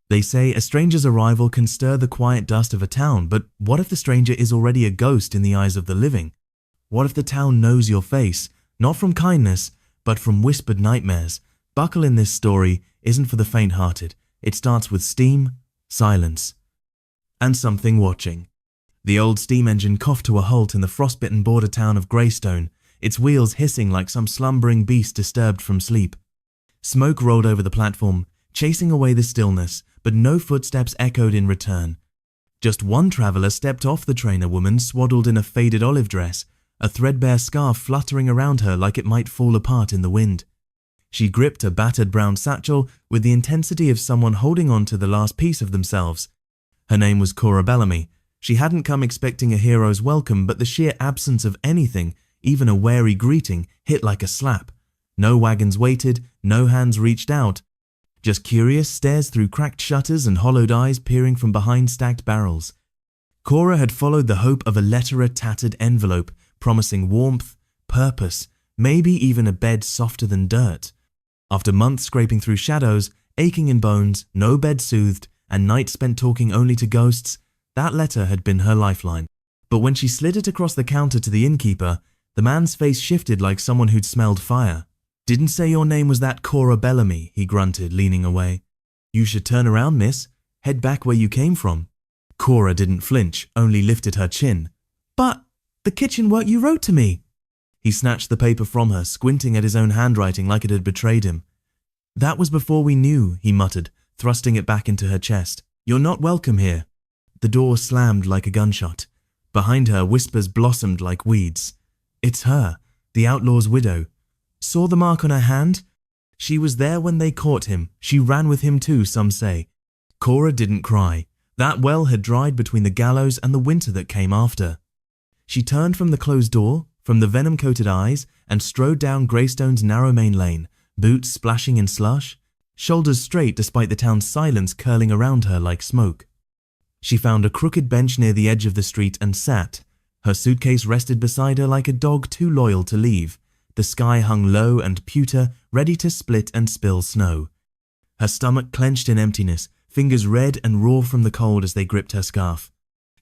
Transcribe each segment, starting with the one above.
They say a stranger's arrival can stir the quiet dust of a town, but what if the stranger is already a ghost in the eyes of the living? What if the town knows your face, not from kindness, but from whispered nightmares? Buckle in, this story isn't for the faint-hearted. It starts with steam, silence, and something watching. The old steam engine coughed to a halt in the frostbitten border town of Greystone, its wheels hissing like some slumbering beast disturbed from sleep. Smoke rolled over the platform, chasing away the stillness, but no footsteps echoed in return. Just one traveler stepped off the train, a woman swaddled in a faded olive dress, a threadbare scarf fluttering around her like it might fall apart in the wind. She gripped a battered brown satchel with the intensity of someone holding on to the last piece of themselves. Her name was Cora Bellamy. She hadn't come expecting a hero's welcome, but the sheer absence of anything, even a wary greeting, hit like a slap. No wagons waited, no hands reached out. Just curious stares through cracked shutters and hollowed eyes peering from behind stacked barrels. Cora had followed the hope of a letterer tattered envelope, promising warmth, purpose, maybe even a bed softer than dirt. After months scraping through shadows, aching in bones, no bed soothed, and nights spent talking only to ghosts, that letter had been her lifeline. But when she slid it across the counter to the innkeeper, the man's face shifted like someone who'd smelled fire. "Didn't say your name was that Cora Bellamy," he grunted, leaning away. "You should turn around, miss. Head back where you came from." Cora didn't flinch, only lifted her chin. "But the kitchen work you wrote to me." He snatched the paper from her, squinting at his own handwriting like it had betrayed him. "That was before we knew," he muttered, thrusting it back into her chest. "You're not welcome here." The door slammed like a gunshot. Behind her, whispers blossomed like weeds. It's her, the outlaw's widow. Saw the mark on her hand? She was there when they caught him. She ran with him too, some say. Cora didn't cry. That well had dried between the gallows and the winter that came after. She turned from the closed door, from the venom-coated eyes, and strode down Greystone's narrow main lane, boots splashing in slush, shoulders straight despite the town's silence curling around her like smoke. She found a crooked bench near the edge of the street and sat. Her suitcase rested beside her like a dog too loyal to leave. The sky hung low and pewter, ready to split and spill snow. Her stomach clenched in emptiness, fingers red and raw from the cold as they gripped her scarf.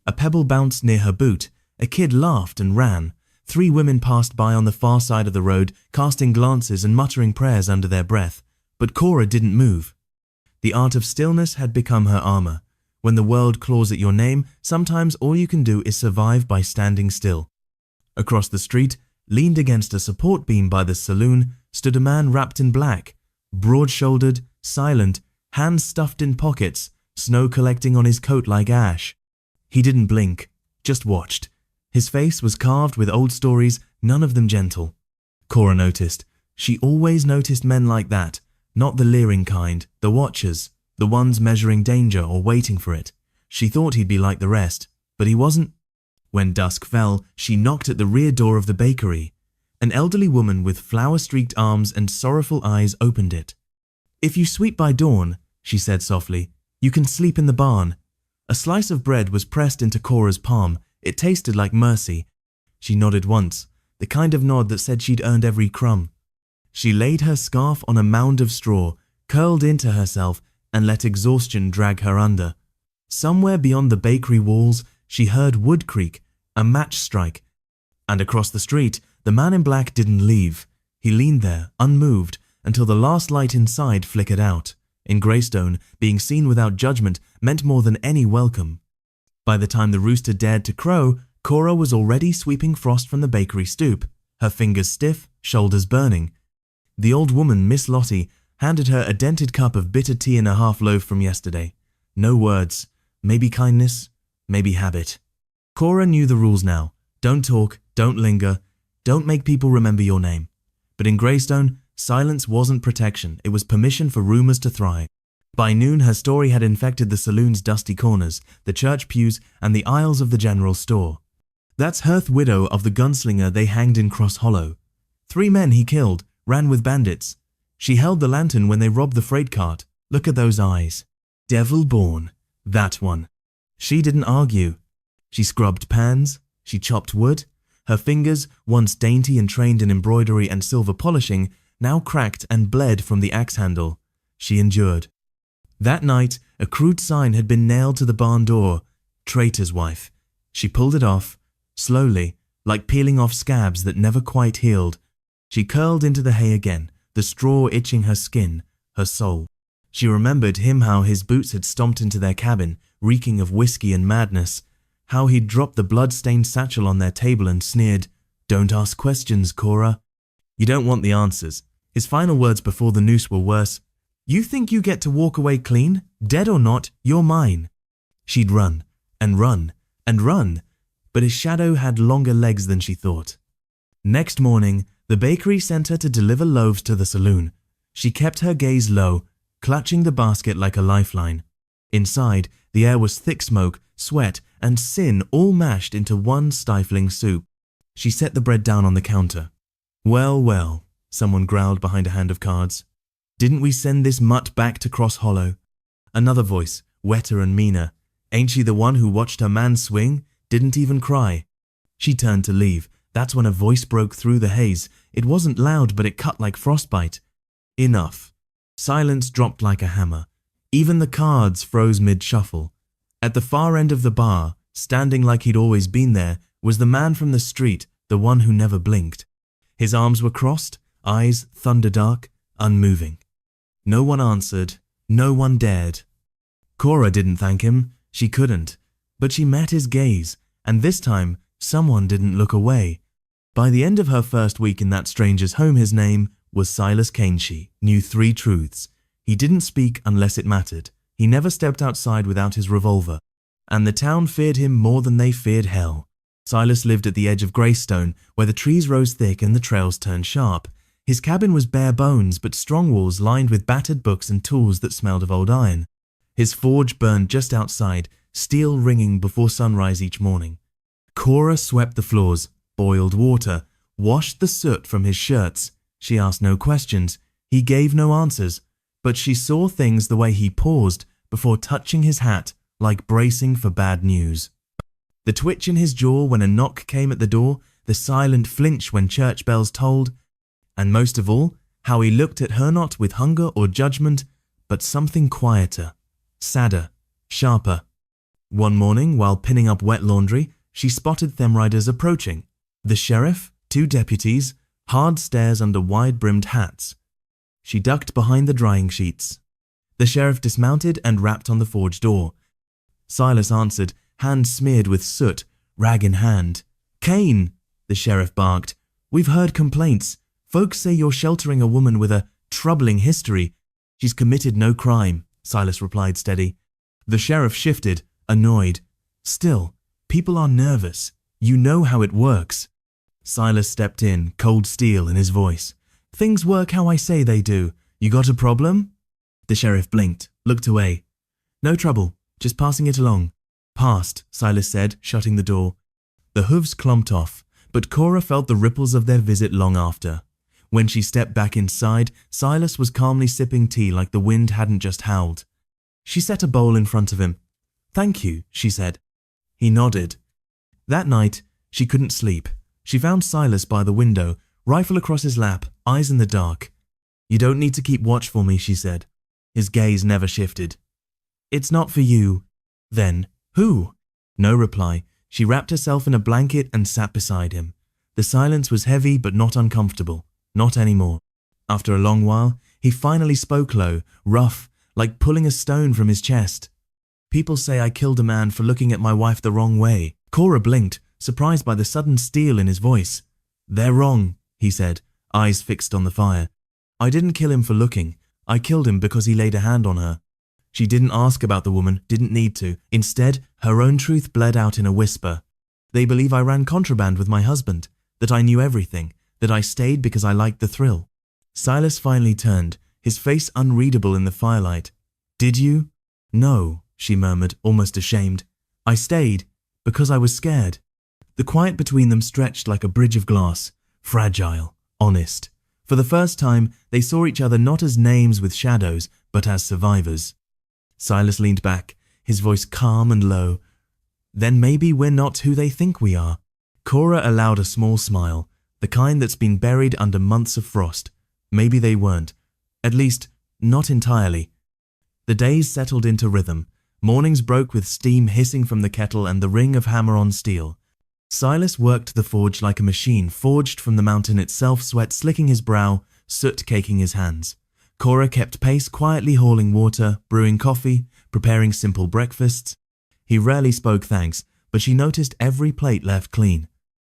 A pebble bounced near her boot. A kid laughed and ran. 3 women passed by on the far side of the road, casting glances and muttering prayers under their breath. But Cora didn't move. The art of stillness had become her armor. When the world claws at your name, sometimes all you can do is survive by standing still. Across the street, leaned against a support beam by the saloon, stood a man wrapped in black, broad-shouldered, silent, hands stuffed in pockets, snow collecting on his coat like ash. He didn't blink, just watched. His face was carved with old stories, none of them gentle. Cora noticed. She always noticed men like that, not the leering kind, the watchers, the ones measuring danger or waiting for it. She thought he'd be like the rest, but he wasn't. When dusk fell, she knocked at the rear door of the bakery. An elderly woman with flower-streaked arms and sorrowful eyes opened it. "If you sweep by dawn," she said softly, "you can sleep in the barn." A slice of bread was pressed into Cora's palm. It tasted like mercy. She nodded once, the kind of nod that said she'd earned every crumb. She laid her scarf on a mound of straw, curled into herself, and let exhaustion drag her under. Somewhere beyond the bakery walls, she heard wood creak, a match strike. And across the street, the man in black didn't leave. He leaned there, unmoved, until the last light inside flickered out. In Greystone, being seen without judgment meant more than any welcome. By the time the rooster dared to crow, Cora was already sweeping frost from the bakery stoop, her fingers stiff, shoulders burning. The old woman, Miss Lottie, handed her a dented cup of bitter tea and a half loaf from yesterday. No words. Maybe kindness, maybe habit. Cora knew the rules now. Don't talk, don't linger, don't make people remember your name. But in Greystone, silence wasn't protection, it was permission for rumors to thrive. By noon, her story had infected the saloon's dusty corners, the church pews, and the aisles of the general store. That's Hearth, widow of the gunslinger they hanged in Cross Hollow. 3 men he killed, ran with bandits. She held the lantern when they robbed the freight cart. Look at those eyes. Devil born. That one. She didn't argue. She scrubbed pans. She chopped wood. Her fingers, once dainty and trained in embroidery and silver polishing, now cracked and bled from the axe handle. She endured. That night, a crude sign had been nailed to the barn door, "Traitor's Wife." She pulled it off, slowly, like peeling off scabs that never quite healed. She curled into the hay again, the straw itching her skin, her soul. She remembered him, how his boots had stomped into their cabin, reeking of whiskey and madness, how he'd dropped the blood-stained satchel on their table and sneered, "Don't ask questions, Cora. You don't want the answers." His final words before the noose were worse. "You think you get to walk away clean? Dead or not, you're mine." She'd run, and run, and run, but his shadow had longer legs than she thought. Next morning, the bakery sent her to deliver loaves to the saloon. She kept her gaze low, clutching the basket like a lifeline. Inside, the air was thick smoke, sweat, and sin all mashed into one stifling soup. She set the bread down on the counter. "Well, well," someone growled behind a hand of cards. "Didn't we send this mutt back to Cross Hollow?" Another voice, wetter and meaner. "Ain't she the one who watched her man swing? Didn't even cry?" She turned to leave. That's when a voice broke through the haze. It wasn't loud, but it cut like frostbite. "Enough." Silence dropped like a hammer. Even the cards froze mid-shuffle. At the far end of the bar, standing like he'd always been there, was the man from the street, the one who never blinked. His arms were crossed, eyes thunderdark, unmoving. No one answered, no one dared. Cora didn't thank him, she couldn't, but she met his gaze, and this time, someone didn't look away. By the end of her first week in that stranger's home, his name was Silas Kane. She knew 3 truths. He didn't speak unless it mattered. He never stepped outside without his revolver. And the town feared him more than they feared hell. Silas lived at the edge of Greystone, where the trees rose thick and the trails turned sharp. His cabin was bare bones, but strong walls lined with battered books and tools that smelled of old iron. His forge burned just outside, steel ringing before sunrise each morning. Cora swept the floors, boiled water, washed the soot from his shirts. She asked no questions. He gave no answers, but she saw things the way he paused before touching his hat, like bracing for bad news. The twitch in his jaw when a knock came at the door, the silent flinch when church bells tolled, and most of all, how he looked at her not with hunger or judgment, but something quieter, sadder, sharper. One morning, while pinning up wet laundry, she spotted them riders approaching. The sheriff, 2 deputies, hard stares under wide-brimmed hats. She ducked behind the drying sheets. The sheriff dismounted and rapped on the forge door. Silas answered, hand smeared with soot, rag in hand. "Kane," the sheriff barked. "We've heard complaints. Folks say you're sheltering a woman with a troubling history." "She's committed no crime," Silas replied steady. The sheriff shifted, annoyed. "Still, people are nervous. You know how it works." Silas stepped in, cold steel in his voice. "Things work how I say they do. You got a problem?" The sheriff blinked, looked away. "No trouble, just passing it along." "Passed," Silas said, shutting the door. The hooves clomped off, but Cora felt the ripples of their visit long after. When she stepped back inside, Silas was calmly sipping tea like the wind hadn't just howled. She set a bowl in front of him. "Thank you," she said. He nodded. That night, she couldn't sleep. She found Silas by the window, rifle across his lap, eyes in the dark. "You don't need to keep watch for me," she said. His gaze never shifted. "It's not for you." Then, "Who?" No reply. She wrapped herself in a blanket and sat beside him. The silence was heavy but not uncomfortable. Not anymore. After a long while, he finally spoke low, rough, like pulling a stone from his chest. "People say I killed a man for looking at my wife the wrong way." Cora blinked, surprised by the sudden steel in his voice. "They're wrong," he said, eyes fixed on the fire. "I didn't kill him for looking. I killed him because he laid a hand on her." She didn't ask about the woman, didn't need to. Instead, her own truth bled out in a whisper. "They believe I ran contraband with my husband, that I knew everything, that I stayed because I liked the thrill." Silas finally turned, his face unreadable in the firelight. "Did you?" "No," she murmured, almost ashamed. "I stayed because I was scared." The quiet between them stretched like a bridge of glass, fragile, honest. For the first time, they saw each other not as names with shadows, but as survivors. Silas leaned back, his voice calm and low. "Then maybe we're not who they think we are." Cora allowed a small smile, the kind that's been buried under months of frost. Maybe they weren't. At least, not entirely. The days settled into rhythm. Mornings broke with steam hissing from the kettle and the ring of hammer on steel. Silas worked the forge like a machine forged from the mountain itself, sweat slicking his brow, soot caking his hands. Cora kept pace, quietly hauling water, brewing coffee, preparing simple breakfasts. He rarely spoke thanks, but she noticed every plate left clean.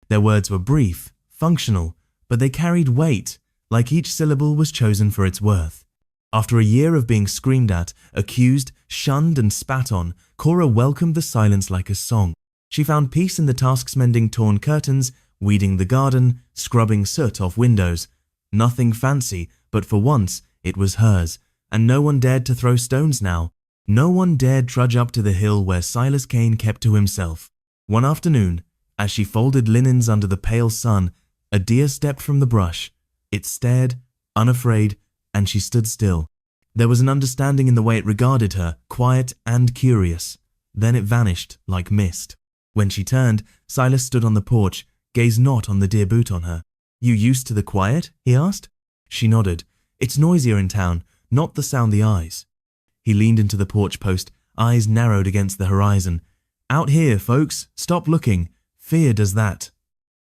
Their words were brief, functional, but they carried weight, like each syllable was chosen for its worth. After a year of being screamed at, accused, shunned and spat on, Cora welcomed the silence like a song. She found peace in the tasks mending torn curtains, weeding the garden, scrubbing soot off windows. Nothing fancy, but for once it was hers, and no one dared to throw stones now. No one dared trudge up to the hill where Silas Kane kept to himself. One afternoon, as she folded linens under the pale sun, a deer stepped from the brush. It stared, unafraid, and she stood still. There was an understanding in the way it regarded her, quiet and curious. Then it vanished like mist. When she turned, Silas stood on the porch, gaze not on the deer boot on her. "You used to the quiet?" he asked. She nodded. "It's noisier in town, not the sound the eyes." He leaned into the porch post, eyes narrowed against the horizon. "Out here, folks, stop looking. Fear does that."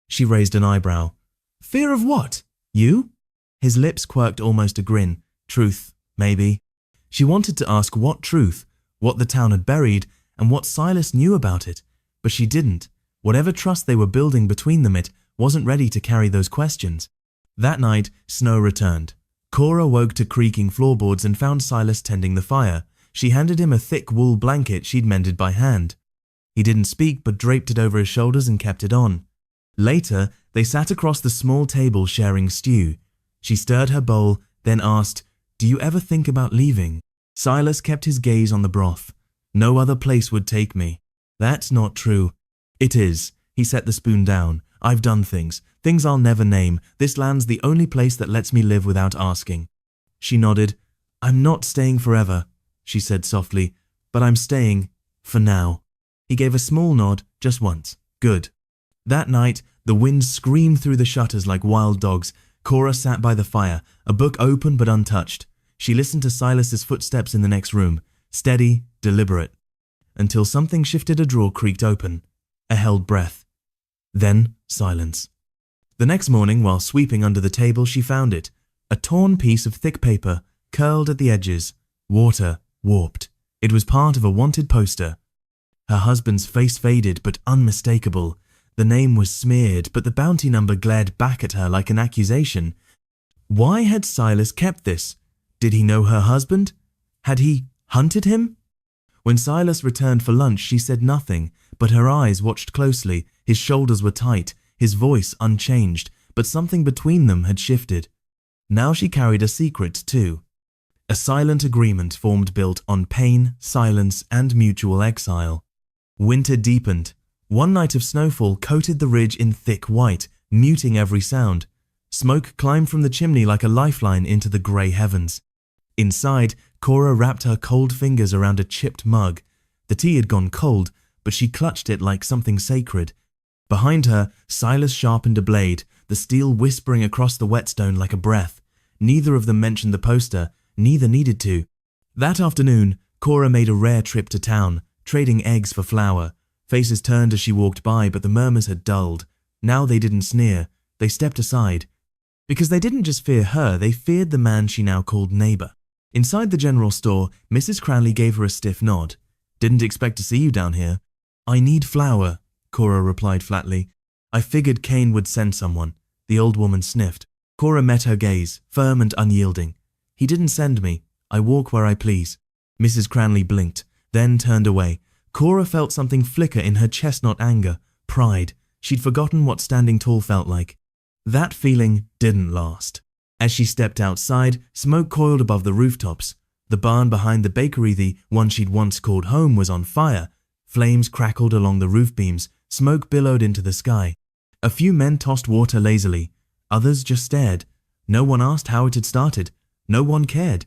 She raised an eyebrow. "Fear of what? You?" His lips quirked almost a grin. "Truth, maybe." She wanted to ask what truth, what the town had buried, and what Silas knew about it, but she didn't. Whatever trust they were building between them, it wasn't ready to carry those questions. That night, snow returned. Cora woke to creaking floorboards and found Silas tending the fire. She handed him a thick wool blanket she'd mended by hand. He didn't speak but draped it over his shoulders and kept it on. Later, they sat across the small table sharing stew. She stirred her bowl, then asked, "Do you ever think about leaving?" Silas kept his gaze on the broth. "No other place would take me." "That's not true." "It is." He set the spoon down. "I've done things I'll never name. This land's the only place that lets me live without asking." She nodded. "I'm not staying forever," she said softly, "but I'm staying for now." He gave a small nod, just once. "Good." That night, the wind screamed through the shutters like wild dogs. Cora sat by the fire, a book open but untouched. She listened to Silas's footsteps in the next room, steady, deliberate, until something shifted. A drawer creaked open. A held breath. Then silence. The next morning, while sweeping under the table, she found it. A torn piece of thick paper, curled at the edges, water, warped. It was part of a wanted poster. Her husband's face faded but unmistakable. The name was smeared, but the bounty number glared back at her like an accusation. Why had Silas kept this? Did he know her husband? Had he hunted him? When Silas returned for lunch, she said nothing, but her eyes watched closely. His shoulders were tight, his voice unchanged, but something between them had shifted. Now she carried a secret too. A silent agreement formed built on pain, silence, and mutual exile. Winter deepened. One night of snowfall coated the ridge in thick white, muting every sound. Smoke climbed from the chimney like a lifeline into the grey heavens. Inside, Cora wrapped her cold fingers around a chipped mug. The tea had gone cold, but she clutched it like something sacred. Behind her, Silas sharpened a blade, the steel whispering across the whetstone like a breath. Neither of them mentioned the poster, neither needed to. That afternoon, Cora made a rare trip to town, trading eggs for flour. Faces turned as she walked by, but the murmurs had dulled. Now they didn't sneer, they stepped aside. Because they didn't just fear her, they feared the man she now called neighbor. Inside the general store, Mrs. Cranley gave her a stiff nod. "Didn't expect to see you down here." "I need flour," Cora replied flatly. "I figured Kane would send someone." The old woman sniffed. Cora met her gaze, firm and unyielding. "He didn't send me. I walk where I please." Mrs. Cranley blinked, then turned away. Cora felt something flicker in her chest, not anger, pride. She'd forgotten what standing tall felt like. That feeling didn't last. As she stepped outside, smoke coiled above the rooftops. The barn behind the bakery, the one she'd once called home, was on fire. Flames crackled along the roof beams, smoke billowed into the sky. A few men tossed water lazily. Others just stared. No one asked how it had started. No one cared.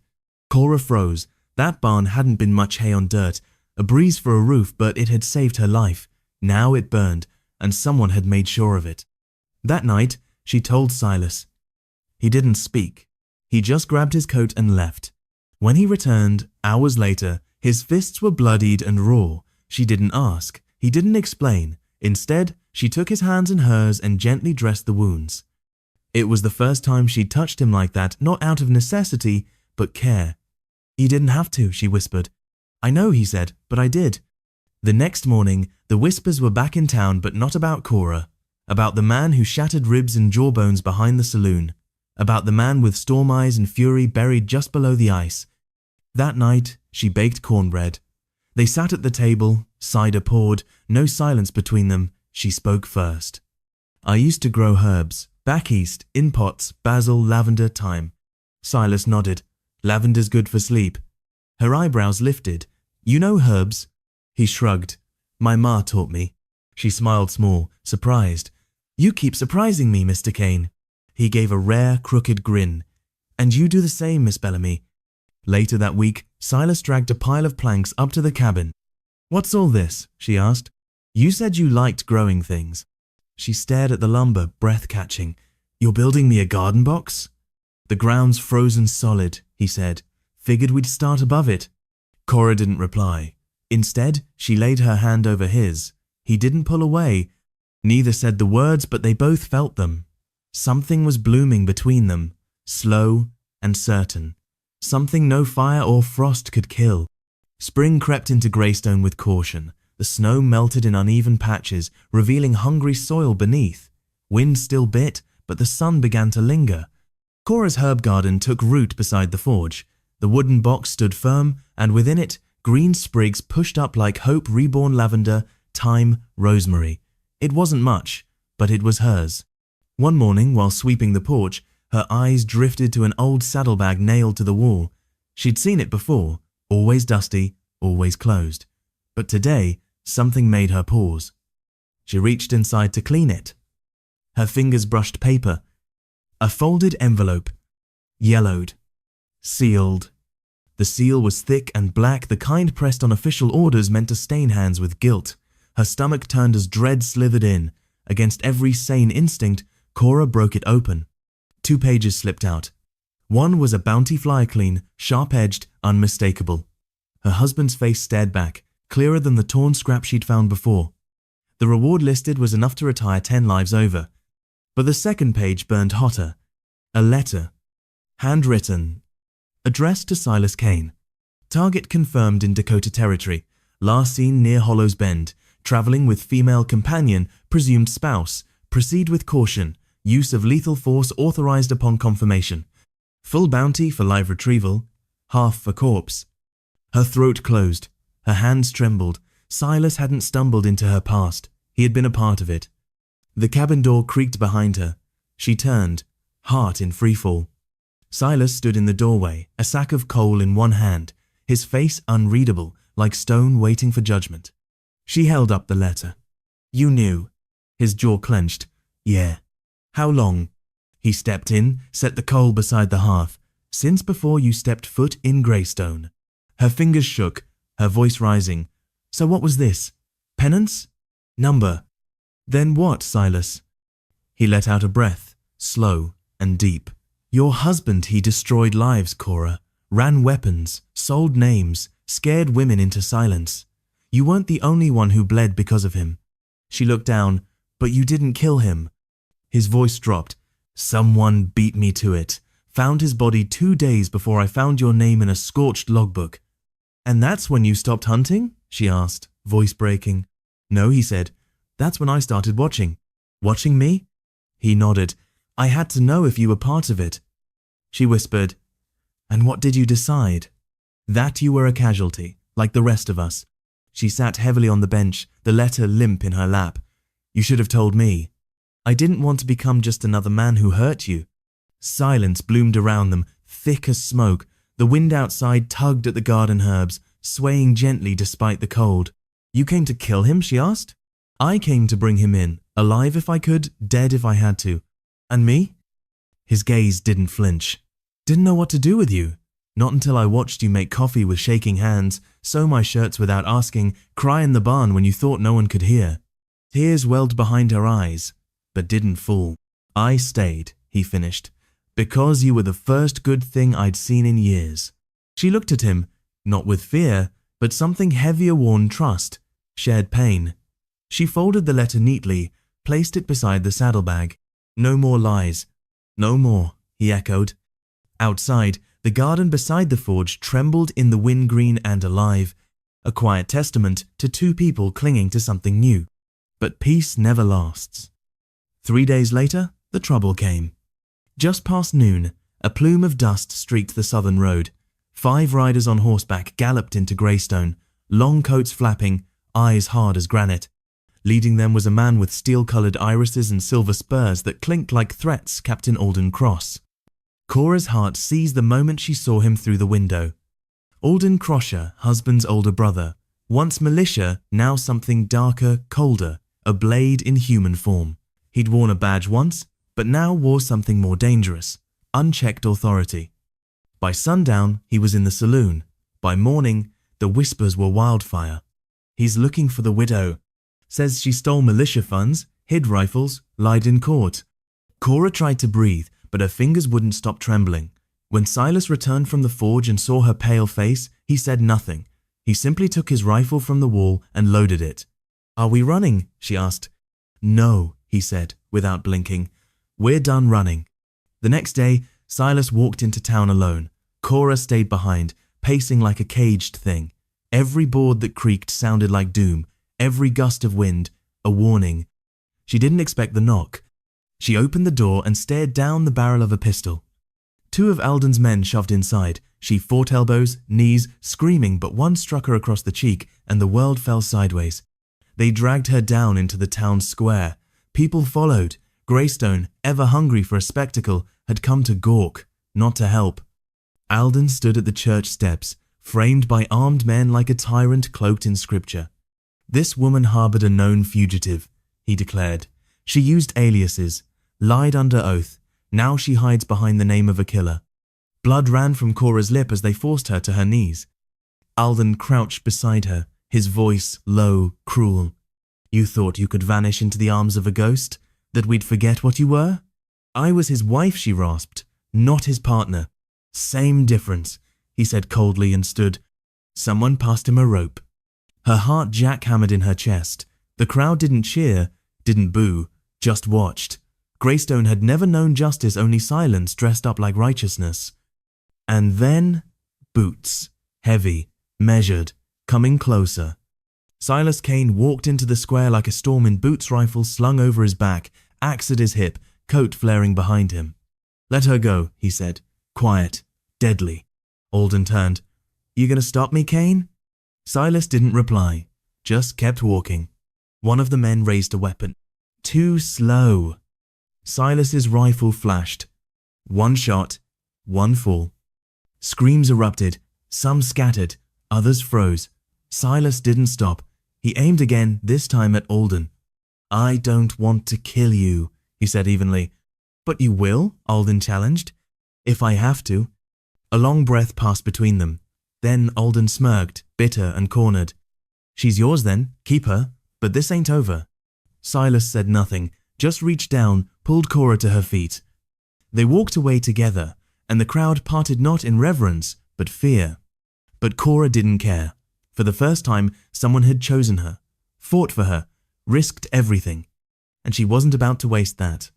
Cora froze. That barn hadn't been much hay on dirt, a breeze for a roof, but it had saved her life. Now it burned, and someone had made sure of it. That night, she told Silas. He didn't speak. He just grabbed his coat and left. When he returned, Hours later, his fists were bloodied and raw. She didn't ask. He didn't explain. Instead, she took his hands in hers and gently dressed the wounds. It was the first time she'd touched him like that, not out of necessity, but care. "You didn't have to," she whispered. "I know," he said, "but I did." The next morning, the whispers were back in town, but not about Cora. About the man who shattered ribs and jawbones behind the saloon. About the man with storm eyes and fury buried just below the ice. That night, she baked cornbread. They sat at the table, cider poured, no silence between them. She spoke first. "I used to grow herbs, back east, in pots, basil, lavender, thyme." Silas nodded. "Lavender's good for sleep." Her eyebrows lifted. "You know herbs?" He shrugged. "My ma taught me." She smiled small, surprised. "You keep surprising me, Mr. Kane." He gave a rare, crooked grin. "And you do the same, Miss Bellamy." Later that week, Silas dragged a pile of planks up to the cabin. "What's all this?" she asked. "You said you liked growing things." She stared at the lumber, breath-catching. "You're building me a garden box?" "The ground's frozen solid," he said. "Figured we'd start above it." Cora didn't reply. Instead, she laid her hand over his. He didn't pull away. Neither said the words, but they both felt them. Something was blooming between them, slow and certain. Something no fire or frost could kill. Spring crept into Greystone with caution. The snow melted in uneven patches, revealing hungry soil beneath. Wind still bit, but the sun began to linger. Cora's herb garden took root beside the forge. The wooden box stood firm, and within it, green sprigs pushed up like hope reborn lavender, thyme, rosemary. It wasn't much, but it was hers. One morning, while sweeping the porch, her eyes drifted to an old saddlebag nailed to the wall. She'd seen it before, always dusty, always closed. But today, something made her pause. She reached inside to clean it. Her fingers brushed paper. A folded envelope. Yellowed. Sealed. The seal was thick and black, the kind pressed on official orders meant to stain hands with guilt. Her stomach turned as dread slithered in. Against every sane instinct, Cora broke it open. 2 pages slipped out. One was a bounty flyer clean, sharp-edged, unmistakable. Her husband's face stared back, clearer than the torn scrap she'd found before. The reward listed was enough to retire 10 lives over. But the second page burned hotter. A letter. Handwritten. Addressed to Silas Kane. Target confirmed in Dakota Territory. Last seen near Hollow's Bend. Traveling with female companion, presumed spouse. Proceed with caution. Use of lethal force authorized upon confirmation. Full bounty for live retrieval. Half for corpse. Her throat closed. Her hands trembled. Silas hadn't stumbled into her past. He had been a part of it. The cabin door creaked behind her. She turned, heart in freefall. Silas stood in the doorway, a sack of coal in one hand, his face unreadable, like stone waiting for judgment. She held up the letter. "You knew." His jaw clenched. "Yeah." "How long?" He stepped in, set the coal beside the hearth. "Since before you stepped foot in Greystone." Her fingers shook, her voice rising. "So what was this? Penance? Number?" "Then what, Silas?" He let out a breath, slow and deep. "Your husband, he destroyed lives, Cora. Ran weapons, sold names, scared women into silence. You weren't the only one who bled because of him." She looked down. "But you didn't kill him." His voice dropped. "Someone beat me to it. Found his body 2 days before I found your name in a scorched logbook." "And that's when you stopped hunting?" she asked, voice breaking. "No," he said. "That's when I started watching." "Watching me?" He nodded. "I had to know if you were part of it." She whispered, "And what did you decide?" "That you were a casualty, like the rest of us." She sat heavily on the bench, the letter limp in her lap. "You should have told me. I didn't want to become just another man who hurt you." Silence bloomed around them, thick as smoke. The wind outside tugged at the garden herbs, swaying gently despite the cold. "You came to kill him?" she asked. "I came to bring him in, alive if I could, dead if I had to. And me?" His gaze didn't flinch. "Didn't know what to do with you. Not until I watched you make coffee with shaking hands, sew my shirts without asking, cry in the barn when you thought no one could hear." Tears welled behind her eyes, but didn't fall. "I stayed," he finished, "because you were the first good thing I'd seen in years." She looked at him. Not with fear, but something heavier worn trust, shared pain. She folded the letter neatly, placed it beside the saddlebag. No more lies. No more, he echoed. Outside, the garden beside the forge trembled in the wind, green and alive, a quiet testament to two people clinging to something new. But peace never lasts. 3 days later, the trouble came. Just past noon, a plume of dust streaked the southern road. 5 riders on horseback galloped into Greystone, long coats flapping, eyes hard as granite. Leading them was a man with steel-coloured irises and silver spurs that clinked like threats, Captain Alden Cross. Cora's heart seized the moment she saw him through the window. Alden Crosher, husband's older brother, once militia, now something darker, colder, a blade in human form. He'd worn a badge once, but now wore something more dangerous, unchecked authority. By sundown, he was in the saloon. By morning, the whispers were wildfire. He's looking for the widow. Says she stole militia funds, hid rifles, lied in court. Cora tried to breathe, but her fingers wouldn't stop trembling. When Silas returned from the forge and saw her pale face, he said nothing. He simply took his rifle from the wall and loaded it. "Are we running?" she asked. "No," he said, without blinking. "We're done running." The next day, Silas walked into town alone. Cora stayed behind, pacing like a caged thing. Every board that creaked sounded like doom, every gust of wind, a warning. She didn't expect the knock. She opened the door and stared down the barrel of a pistol. 2 of Alden's men shoved inside. She fought elbows, knees, screaming, but one struck her across the cheek and the world fell sideways. They dragged her down into the town square. People followed. Greystone, ever hungry for a spectacle, had come to gawk, not to help. Alden stood at the church steps, framed by armed men like a tyrant cloaked in scripture. "This woman harbored a known fugitive," he declared. "She used aliases, lied under oath. Now she hides behind the name of a killer." Blood ran from Cora's lip as they forced her to her knees. Alden crouched beside her, his voice low, cruel. "You thought you could vanish into the arms of a ghost? That we'd forget what you were?" "I was his wife," she rasped, "not his partner." "Same difference," he said coldly and stood. Someone passed him a rope. Her heart jackhammered in her chest. The crowd didn't cheer, didn't boo, just watched. Greystone had never known justice, only silence dressed up like righteousness. And then, boots, heavy, measured, coming closer. Silas Kane walked into the square like a storm in boots, rifle slung over his back, axe at his hip, coat flaring behind him. "Let her go," he said. Quiet, deadly. Alden turned. "You gonna stop me, Kane?" Silas didn't reply, just kept walking. One of the men raised a weapon. Too slow. Silas's rifle flashed. One shot, one fall. Screams erupted. Some scattered, others froze. Silas didn't stop. He aimed again, this time at Alden. "I don't want to kill you," he said evenly. "But you will?" Alden challenged. "If I have to." A long breath passed between them. Then Alden smirked, bitter and cornered. "She's yours then, keep her, but this ain't over." Silas said nothing, just reached down, pulled Cora to her feet. They walked away together, and the crowd parted not in reverence, but fear. But Cora didn't care. For the first time, someone had chosen her, fought for her, risked everything, and she wasn't about to waste that.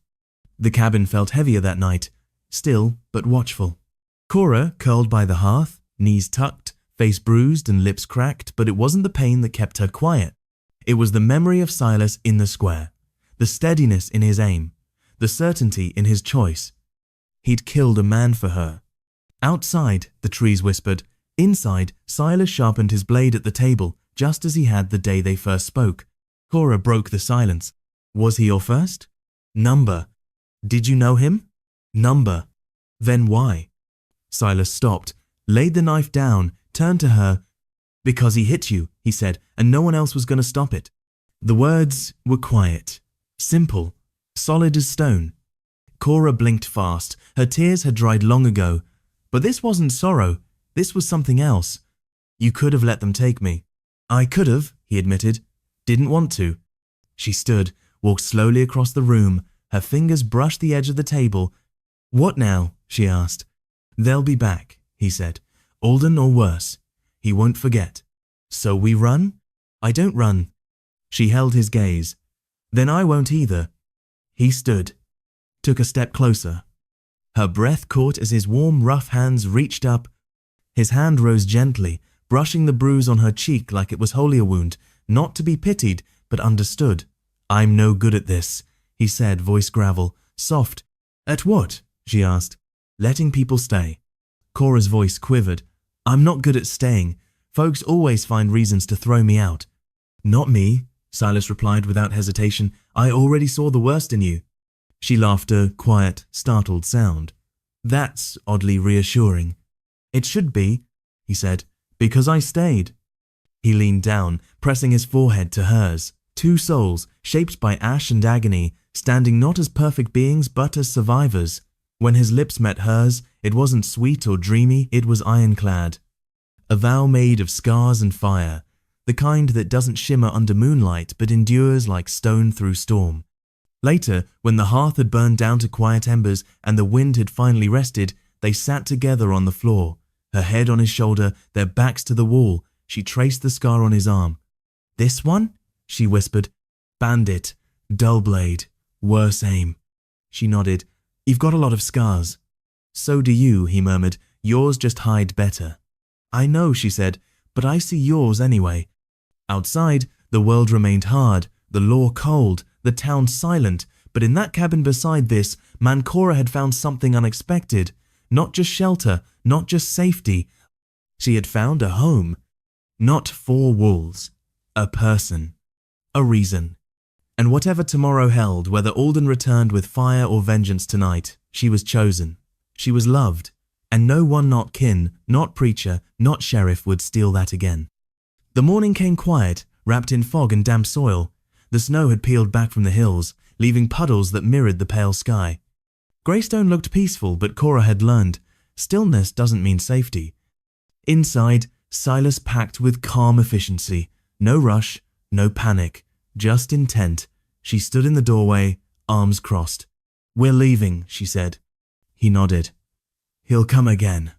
The cabin felt heavier that night, still but watchful. Cora curled by the hearth, knees tucked, face bruised and lips cracked, but it wasn't the pain that kept her quiet. It was the memory of Silas in the square, the steadiness in his aim, the certainty in his choice. He'd killed a man for her. Outside, the trees whispered. Inside, Silas sharpened his blade at the table, just as he had the day they first spoke. Cora broke the silence. "Was he your first?" "Number." "Did you know him?" "Number." "Then why?" Silas stopped, laid the knife down, turned to her. "Because he hit you," he said, "and no one else was going to stop it." The words were quiet, simple, solid as stone. Cora blinked fast. Her tears had dried long ago. But this wasn't sorrow. This was something else. "You could have let them take me." "I could have," he admitted. "Didn't want to." She stood, walked slowly across the room. Her fingers brushed the edge of the table. "What now?" she asked. "They'll be back," he said. "Alden or worse." He won't forget. So we run? I don't run. She held his gaze. Then I won't either. He stood, took a step closer. Her breath caught as his warm, rough hands reached up. His hand rose gently, brushing the bruise on her cheek like it was wholly a wound, not to be pitied, but understood. I'm no good at this, he said, voice gravel, soft. At what? She asked. Letting people stay. Cora's voice quivered. I'm not good at staying. Folks always find reasons to throw me out. Not me, Silas replied without hesitation. I already saw the worst in you. She laughed a quiet, startled sound. That's oddly reassuring. It should be, he said, because I stayed. He leaned down, pressing his forehead to hers. Two souls, shaped by ash and agony, standing not as perfect beings but as survivors. When his lips met hers, it wasn't sweet or dreamy, it was ironclad. A vow made of scars and fire, the kind that doesn't shimmer under moonlight but endures like stone through storm. Later, when the hearth had burned down to quiet embers and the wind had finally rested, they sat together on the floor, her head on his shoulder, their backs to the wall. She traced the scar on his arm. This one? She whispered. Bandit, dull blade, worse aim. She nodded. You've got a lot of scars. So do you, he murmured. Yours just hide better. I know, she said, but I see yours anyway. Outside, the world remained hard, the law cold, the town silent, but in that cabin beside this, Cora had found something unexpected. Not just shelter, not just safety. She had found a home. Not four walls. A person. A reason. And whatever tomorrow held, whether Alden returned with fire or vengeance tonight, she was chosen. She was loved. And no one, not kin, not preacher, not sheriff, would steal that again. The morning came quiet, wrapped in fog and damp soil. The snow had peeled back from the hills, leaving puddles that mirrored the pale sky. Greystone looked peaceful, but Cora had learned, stillness doesn't mean safety. Inside, Silas packed with calm efficiency. No rush, no panic, just intent. She stood in the doorway, arms crossed. We're leaving, she said. He nodded. He'll come again.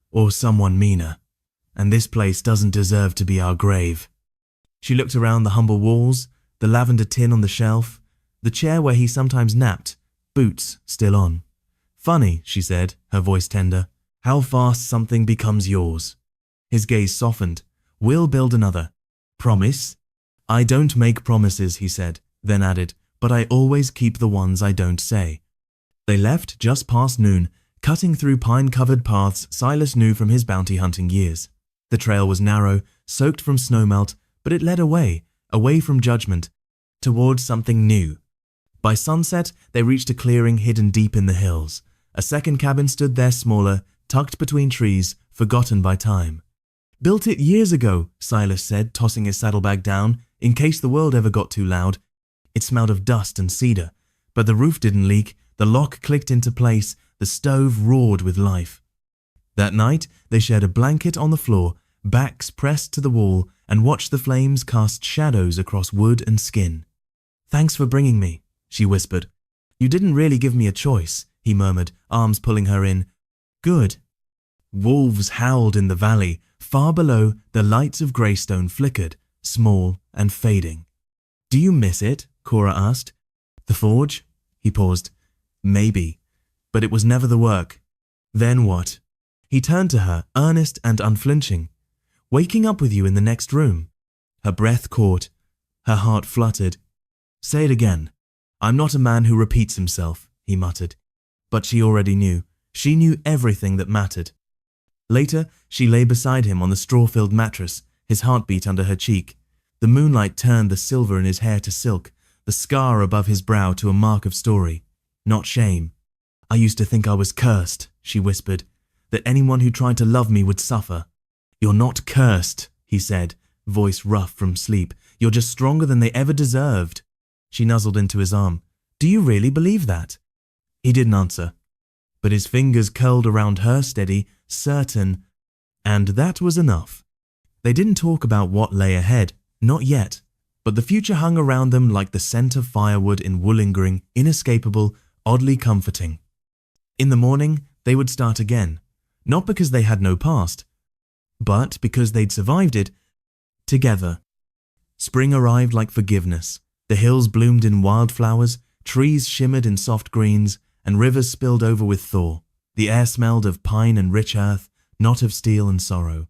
Or someone meaner. And this place doesn't deserve to be our grave. She looked around the humble walls, the lavender tin on the shelf, the chair where he sometimes napped, boots still on. Funny, she said, her voice tender, how fast something becomes yours. His gaze softened. We'll build another. Promise? I don't make promises, he said, then added, but I always keep the ones I don't say. They left just past noon, cutting through pine-covered paths Silas knew from his bounty hunting years. The trail was narrow, soaked from snowmelt, but it led away from judgment, towards something new. By sunset, they reached a clearing hidden deep in the hills. A second cabin stood there smaller, tucked between trees, forgotten by time. Built it years ago, Silas said, tossing his saddlebag down, in case the world ever got too loud. It smelled of dust and cedar, but the roof didn't leak, the lock clicked into place, the stove roared with life. That night, they shared a blanket on the floor, backs pressed to the wall, and watched the flames cast shadows across wood and skin. Thanks for bringing me, she whispered. You didn't really give me a choice, he murmured, arms pulling her in. Good. Wolves howled in the valley. Far below, the lights of Greystone flickered, small and fading. Do you miss it? Cora asked. The forge? He paused. Maybe. But it was never the work. Then what? He turned to her, earnest and unflinching. Waking up with you in the next room. Her breath caught. Her heart fluttered. Say it again. I'm not a man who repeats himself, he muttered. But she already knew. She knew everything that mattered. Later, she lay beside him on the straw-filled mattress, his heartbeat under her cheek. The moonlight turned the silver in his hair to silk, the scar above his brow to a mark of story, not shame. I used to think I was cursed, she whispered, that anyone who tried to love me would suffer. You're not cursed, he said, voice rough from sleep. You're just stronger than they ever deserved. She nuzzled into his arm. Do you really believe that? He didn't answer, but his fingers curled around her steady, certain, and that was enough. They didn't talk about what lay ahead, not yet, but the future hung around them like the scent of firewood in wool-lingering, inescapable, oddly comforting. In the morning, they would start again, not because they had no past, but because they'd survived it together. Spring arrived like forgiveness. The hills bloomed in wildflowers, trees shimmered in soft greens, and rivers spilled over with thaw. The air smelled of pine and rich earth, not of steel and sorrow.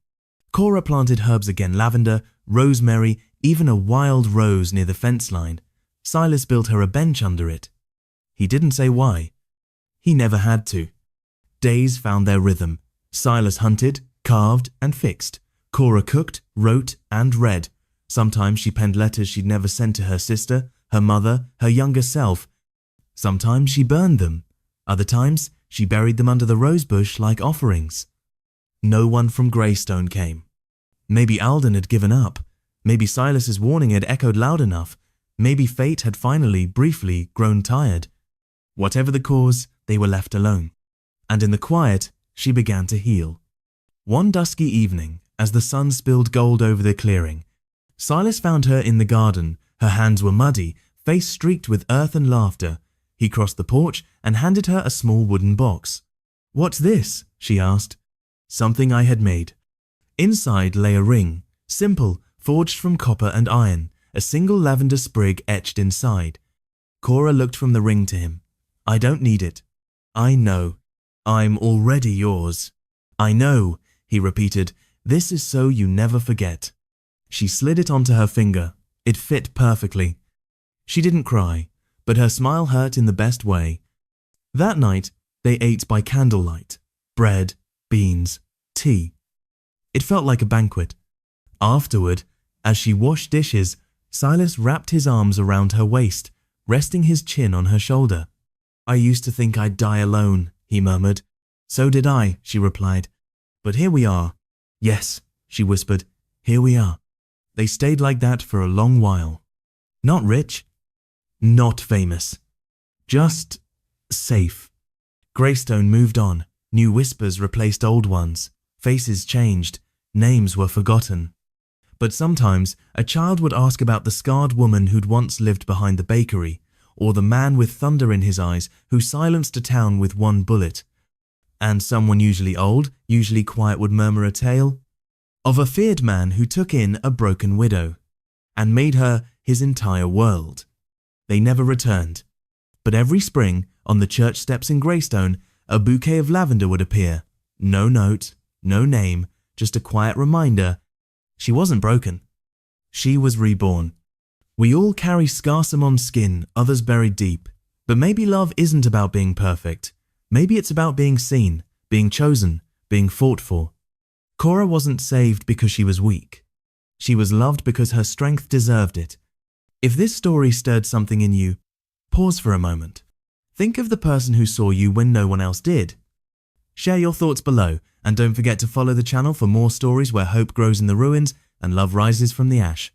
Cora planted herbs again, lavender, rosemary, even a wild rose near the fence line. Silas built her a bench under it. He didn't say why. He never had to. Days found their rhythm. Silas hunted, carved, and fixed. Cora cooked, wrote, and read. Sometimes she penned letters she'd never sent to her sister, her mother, her younger self. Sometimes she burned them. Other times, she buried them under the rosebush like offerings. No one from Greystone came. Maybe Alden had given up. Maybe Silas's warning had echoed loud enough. Maybe fate had finally, briefly, grown tired. Whatever the cause, they were left alone. And in the quiet, she began to heal. One dusky evening, as the sun spilled gold over the clearing, Silas found her in the garden. Her hands were muddy, face streaked with earth and laughter. He crossed the porch and handed her a small wooden box. "What's this?" she asked. "Something I had made." Inside lay a ring, simple, forged from copper and iron, a single lavender sprig etched inside. Cora looked from the ring to him. "I don't need it. I know. I'm already yours." "I know," he repeated. "This is so you never forget." She slid it onto her finger. It fit perfectly. She didn't cry, but her smile hurt in the best way. That night, they ate by candlelight. Bread, beans, tea. It felt like a banquet. Afterward, as she washed dishes, Silas wrapped his arms around her waist, resting his chin on her shoulder. "I used to think I'd die alone," he murmured. "So did I," she replied. "But here we are." "Yes," she whispered, "here we are." They stayed like that for a long while. Not rich, not famous, just safe. Greystone moved on. New whispers replaced old ones. Faces changed. Names were forgotten. But sometimes a child would ask about the scarred woman who'd once lived behind the bakery, or the man with thunder in his eyes who silenced a town with one bullet. And someone usually old, usually quiet would murmur a tale of a feared man who took in a broken widow and made her his entire world. They never returned. But every spring, on the church steps in Greystone, a bouquet of lavender would appear. No note, no name, just a quiet reminder. She wasn't broken. She was reborn. We all carry scars on skin, others buried deep. But maybe love isn't about being perfect. Maybe it's about being seen, being chosen, being fought for. Cora wasn't saved because she was weak. She was loved because her strength deserved it. If this story stirred something in you, pause for a moment. Think of the person who saw you when no one else did. Share your thoughts below, and don't forget to follow the channel for more stories where hope grows in the ruins and love rises from the ash.